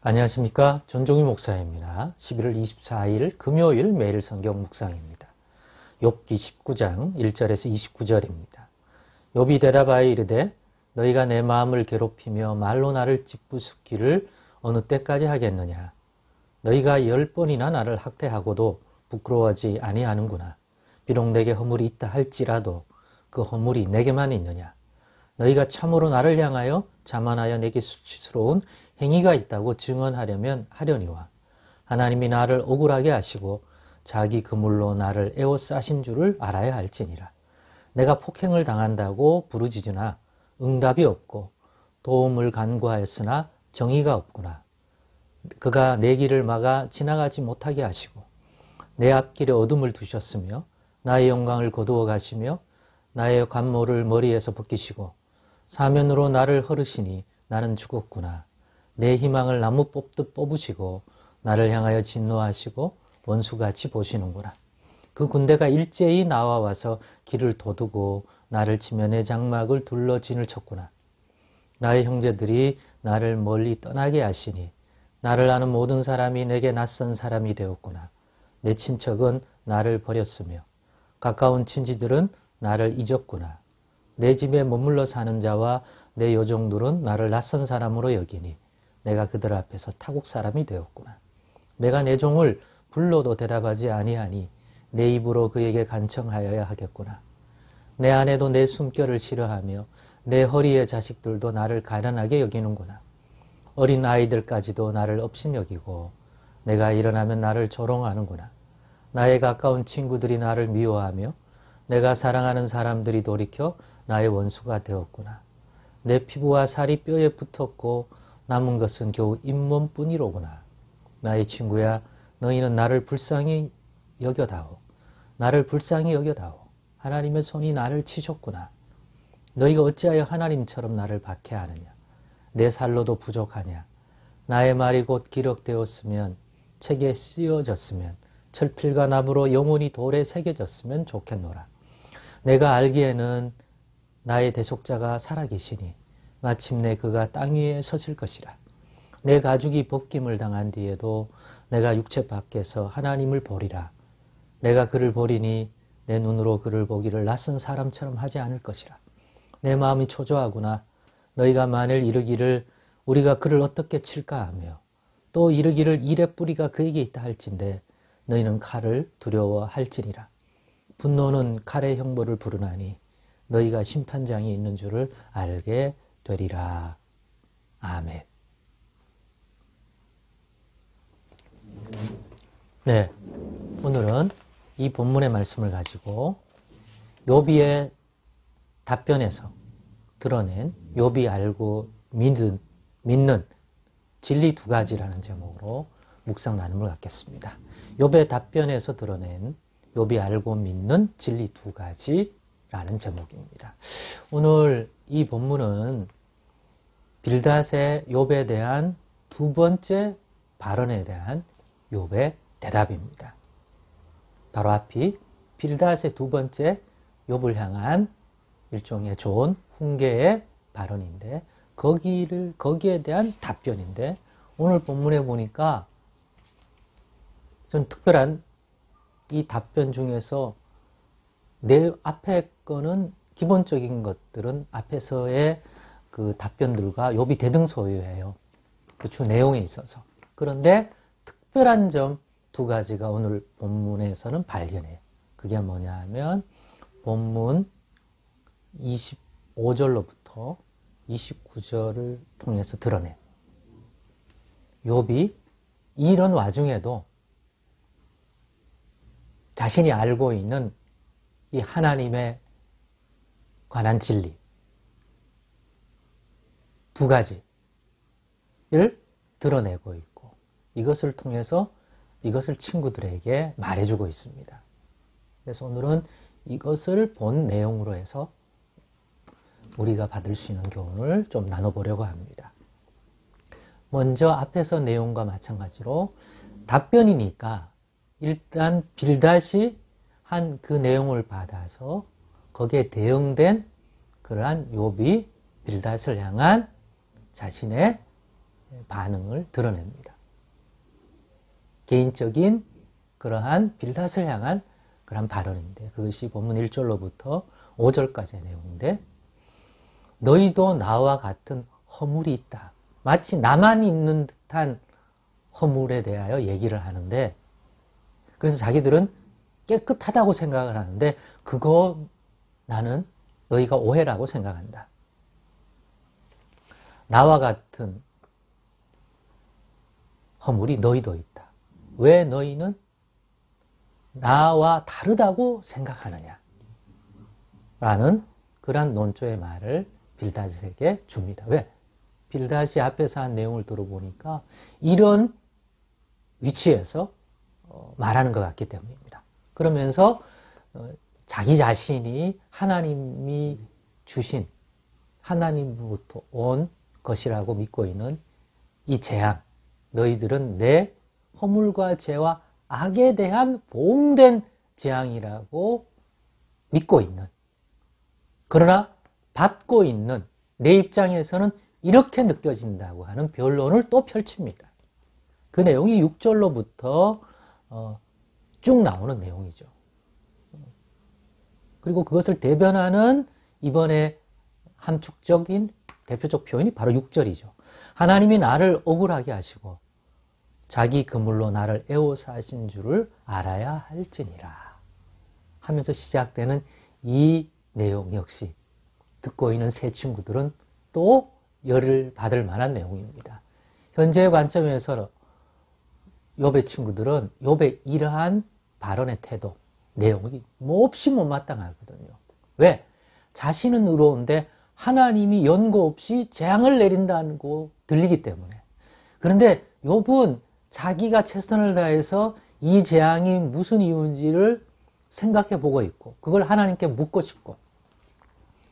안녕하십니까. 전종희 목사입니다. 11월 24일 금요일 매일 성경 묵상입니다. 욥기 19장 1절에서 29절입니다. 욥이 대답하여 이르되 너희가 내 마음을 괴롭히며 말로 나를 짓부수기를 어느 때까지 하겠느냐. 너희가 10번이나 나를 학대하고도 부끄러워하지 아니하는구나. 비록 내게 허물이 있다 할지라도 그 허물이 내게만 있느냐. 너희가 참으로 나를 향하여 자만하여 내게 수치스러운 행위가 있다고 증언하려면 하려니와 하나님이 나를 억울하게 하시고 자기 그물로 나를 에워싸신 줄을 알아야 할지니라. 내가 폭행을 당한다고 부르짖으나 응답이 없고 도움을 간구하였으나 정의가 없구나. 그가 내 길을 막아 지나가지 못하게 하시고 내 앞길에 어둠을 두셨으며 나의 영광을 거두어 가시며 나의 관모를 머리에서 벗기시고 사면으로 나를 허르시니 나는 죽었구나. 내 희망을 나무 뽑듯 뽑으시고 나를 향하여 진노하시고 원수같이 보시는구나. 그 군대가 일제히 나와 와서 길을 도두고 나를 치며 내 장막을 둘러 진을 쳤구나. 나의 형제들이 나를 멀리 떠나게 하시니 나를 아는 모든 사람이 내게 낯선 사람이 되었구나. 내 친척은 나를 버렸으며 가까운 친지들은 나를 잊었구나. 내 집에 머물러 사는 자와 내 요종들은 나를 낯선 사람으로 여기니 내가 그들 앞에서 타국 사람이 되었구나. 내가 내 종을 불러도 대답하지 아니하니 내 입으로 그에게 간청하여야 하겠구나. 내 아내도 내 숨결을 싫어하며 내 허리의 자식들도 나를 가련하게 여기는구나. 어린 아이들까지도 나를 업신여기고 내가 일어나면 나를 조롱하는구나. 나의 가까운 친구들이 나를 미워하며 내가 사랑하는 사람들이 돌이켜 나의 원수가 되었구나. 내 피부와 살이 뼈에 붙었고 남은 것은 겨우 잇몸뿐이로구나. 나의 친구야, 너희는 나를 불쌍히 여겨다오. 나를 불쌍히 여겨다오. 하나님의 손이 나를 치셨구나. 너희가 어찌하여 하나님처럼 나를 박해하느냐. 내 살로도 부족하냐. 나의 말이 곧 기록되었으면 책에 쓰여졌으면 철필과 나무로 영원히 돌에 새겨졌으면 좋겠노라. 내가 알기에는 나의 대속자가 살아계시니 마침내 그가 땅 위에 서실 것이라. 내 가죽이 벗김을 당한 뒤에도 내가 육체 밖에서 하나님을 보리라. 내가 그를 보리니 내 눈으로 그를 보기를 낯선 사람처럼 하지 않을 것이라. 내 마음이 초조하구나. 너희가 만일 이르기를 우리가 그를 어떻게 칠까 하며 또 이르기를 일의 뿌리가 그에게 있다 할진대 너희는 칼을 두려워할지니라. 분노는 칼의 형벌을 부르나니 너희가 심판장이 있는 줄을 알게 되리라. 아멘. 네, 오늘은 이 본문의 말씀을 가지고 욥의 답변에서 드러낸 욥이 알고 믿는 진리 두 가지라는 제목으로 묵상 나눔을 갖겠습니다. 욥의 답변에서 드러낸 욥이 알고 믿는 진리 두 가지라는 제목입니다. 오늘 이 본문은 빌닷의 욥에 대한 두 번째 발언에 대한 욥의 대답입니다. 바로 앞이 빌닷의 두 번째 욥을 향한 일종의 좋은 훈계의 발언인데 거기에 대한 답변인데 오늘 본문에 보니까 좀 특별한 이 답변 중에서 내 앞에 거는 기본적인 것들은 앞에서의 그 답변들과 욥이 대등소이해요. 그 주 내용에 있어서. 그런데 특별한 점 두 가지가 오늘 본문에서는 발견해요. 그게 뭐냐 하면 본문 25절로부터 29절을 통해서 드러내. 욥이 이런 와중에도 자신이 알고 있는 이 하나님에 관한 진리 두 가지를 드러내고 있고 이것을 통해서 이것을 친구들에게 말해주고 있습니다. 그래서 오늘은 이것을 본 내용으로 해서 우리가 받을 수 있는 교훈을 좀 나눠보려고 합니다. 먼저 앞에서 내용과 마찬가지로 답변이니까 일단 빌닷이 한 그 내용을 받아서 거기에 대응된 그러한 욥이 빌닷을 향한 자신의 반응을 드러냅니다. 개인적인 그러한 빌닷을 향한 그런 발언인데 그것이 본문 1절로부터 5절까지의 내용인데 너희도 나와 같은 허물이 있다. 마치 나만 있는 듯한 허물에 대하여 얘기를 하는데 그래서 자기들은 깨끗하다고 생각을 하는데 그거 나는 너희가 오해라고 생각한다. 나와 같은 허물이 너희도 있다. 왜 너희는 나와 다르다고 생각하느냐? 라는 그런 논조의 말을 빌닷에게 줍니다. 왜? 빌닷이 앞에서 한 내용을 들어보니까 이런 위치에서 말하는 것 같기 때문입니다. 그러면서 자기 자신이 하나님이 주신 하나님으로부터 온 것이라고 믿고 있는 이 재앙, 너희들은 내 허물과 죄와 악에 대한 보응된 재앙이라고 믿고 있는, 그러나 받고 있는 내 입장에서는 이렇게 느껴진다고 하는 변론을 또 펼칩니다. 그 내용이 6절로부터 쭉 나오는 내용이죠. 그리고 그것을 대변하는 이번에 함축적인 대표적 표현이 바로 6절이죠. 하나님이 나를 억울하게 하시고 자기 그물로 나를 애워싸신 줄을 알아야 할지니라 하면서 시작되는 이 내용 역시 듣고 있는 새 친구들은 또 열을 받을 만한 내용입니다. 현재의 관점에서 욥의 친구들은 욥의 이러한 발언의 태도, 내용이 몹시 못마땅하거든요. 왜? 자신은 의로운데 하나님이 연고 없이 재앙을 내린다는 거 들리기 때문에. 그런데 욥은 자기가 최선을 다해서 이 재앙이 무슨 이유인지를 생각해 보고 있고 그걸 하나님께 묻고 싶고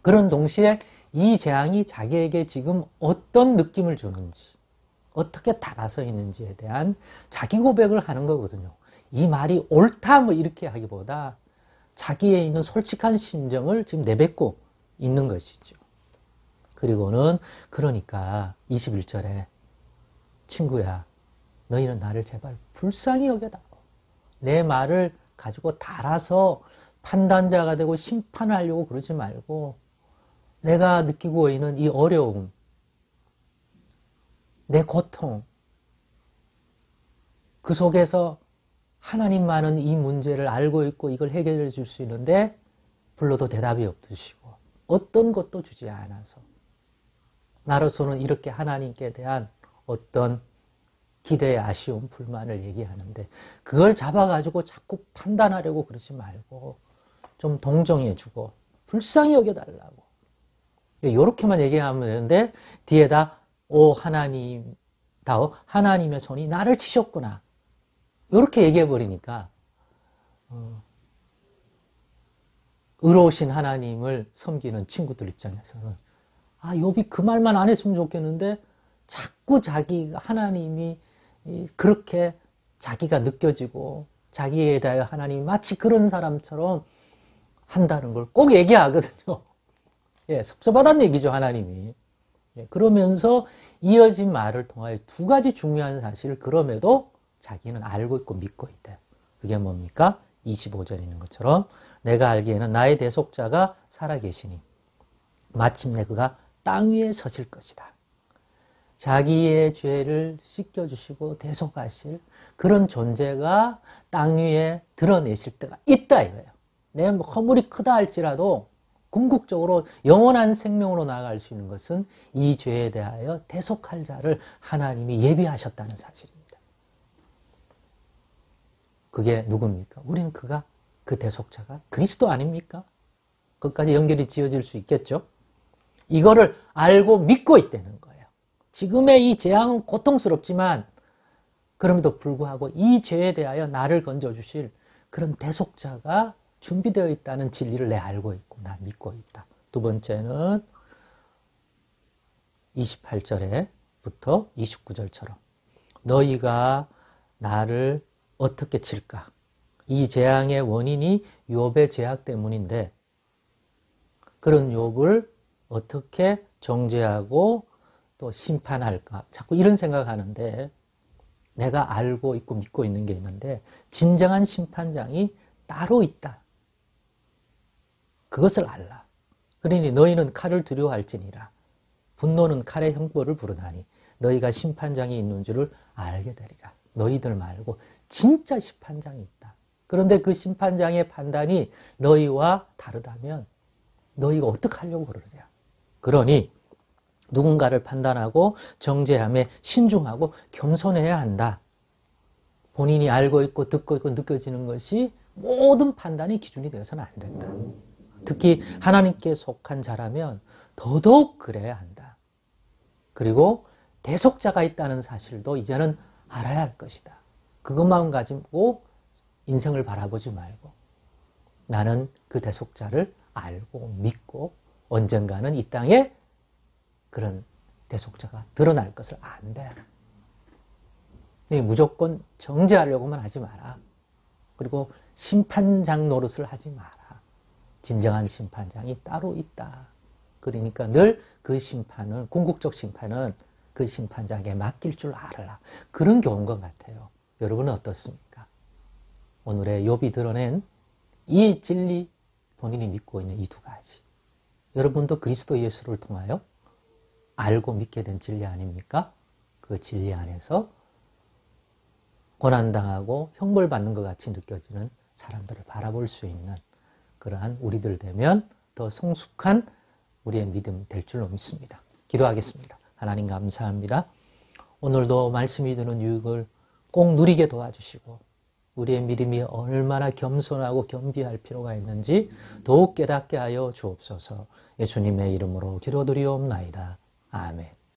그런 동시에 이 재앙이 자기에게 지금 어떤 느낌을 주는지 어떻게 다가서 있는지에 대한 자기 고백을 하는 거거든요. 이 말이 옳다 뭐 이렇게 하기보다 자기에 있는 솔직한 심정을 지금 내뱉고 있는 것이죠. 그리고는 그러니까 21절에 친구야 너희는 나를 제발 불쌍히 여겨다오. 내 말을 가지고 달아서 판단자가 되고 심판을 하려고 그러지 말고 내가 느끼고 있는 이 어려움, 내 고통, 그 속에서 하나님만은 이 문제를 알고 있고 이걸 해결해 줄 수 있는데 불러도 대답이 없으시고 어떤 것도 주지 않아서 나로서는 이렇게 하나님께 대한 어떤 기대의 아쉬움, 불만을 얘기하는데 그걸 잡아가지고 자꾸 판단하려고 그러지 말고 좀 동정해주고 불쌍히 여겨달라고 이렇게만 얘기하면 되는데 뒤에다 오 하나님다오 하나님의 손이 나를 치셨구나 이렇게 얘기해버리니까 의로우신 하나님을 섬기는 친구들 입장에서는 아 욥이 그 말만 안 했으면 좋겠는데 자꾸 자기가 하나님이 그렇게 자기가 느껴지고 자기에 대하여 하나님이 마치 그런 사람처럼 한다는 걸 꼭 얘기하거든요. 예, 섭섭하다는 얘기죠, 하나님이. 예, 그러면서 이어진 말을 통하여 두 가지 중요한 사실을 그럼에도 자기는 알고 있고 믿고 있대요. 그게 뭡니까? 25절에 있는 것처럼 내가 알기에는 나의 대속자가 살아계시니 마침내 그가 땅 위에 서실 것이다. 자기의 죄를 씻겨주시고 대속하실 그런 존재가 땅 위에 드러내실 때가 있다 이거예요. 내 허물이 크다 할지라도 궁극적으로 영원한 생명으로 나아갈 수 있는 것은 이 죄에 대하여 대속할 자를 하나님이 예비하셨다는 사실입니다. 그게 누굽니까? 우리는 그가 그 대속자가 그리스도 아닙니까? 그것까지 연결이 지어질 수 있겠죠? 이거를 알고 믿고 있다는 거예요. 지금의 이 재앙은 고통스럽지만 그럼에도 불구하고 이 죄에 대하여 나를 건져주실 그런 대속자가 준비되어 있다는 진리를 내 알고 있고 나 믿고 있다. 두 번째는 28절에부터 29절처럼 너희가 나를 어떻게 칠까? 이 재앙의 원인이 욥의 죄악 때문인데 그런 욥을 어떻게 정죄하고 또 심판할까? 자꾸 이런 생각하는데 내가 알고 있고 믿고 있는 게 있는데 진정한 심판장이 따로 있다. 그것을 알라. 그러니 너희는 칼을 두려워할지니라. 분노는 칼의 형벌을 부르나니 너희가 심판장이 있는 줄을 알게 되리라. 너희들 말고 진짜 심판장이 있다. 그런데 그 심판장의 판단이 너희와 다르다면 너희가 어떻게 하려고 그러냐. 그러니 누군가를 판단하고 정죄함에 신중하고 겸손해야 한다. 본인이 알고 있고 듣고 있고 느껴지는 것이 모든 판단의 기준이 되어서는 안 된다. 특히 하나님께 속한 자라면 더더욱 그래야 한다. 그리고 대속자가 있다는 사실도 이제는 알아야 할 것이다. 그것만 가지고 인생을 바라보지 말고 나는 그 대속자를 알고 믿고 언젠가는 이 땅에 그런 대속자가 드러날 것을 안다. 무조건 정죄하려고만 하지 마라. 그리고 심판장 노릇을 하지 마라. 진정한 심판장이 따로 있다. 그러니까 늘 그 심판은, 궁극적 심판은 그 심판장에게 맡길 줄 알아라. 그런 교훈 것 같아요. 여러분은 어떻습니까? 오늘의 욥이 드러낸 이 진리, 본인이 믿고 있는 이 두 가지. 여러분도 그리스도 예수를 통하여 알고 믿게 된 진리 아닙니까? 그 진리 안에서 고난당하고 형벌받는 것 같이 느껴지는 사람들을 바라볼 수 있는 그러한 우리들 되면 더 성숙한 우리의 믿음 될 줄로 믿습니다. 기도하겠습니다. 하나님 감사합니다. 오늘도 말씀이 드는 유익을 꼭 누리게 도와주시고 우리의 믿음이 얼마나 겸손하고 겸비할 필요가 있는지 더욱 깨닫게 하여 주옵소서. 예수님의 이름으로 기도드리옵나이다. 아멘.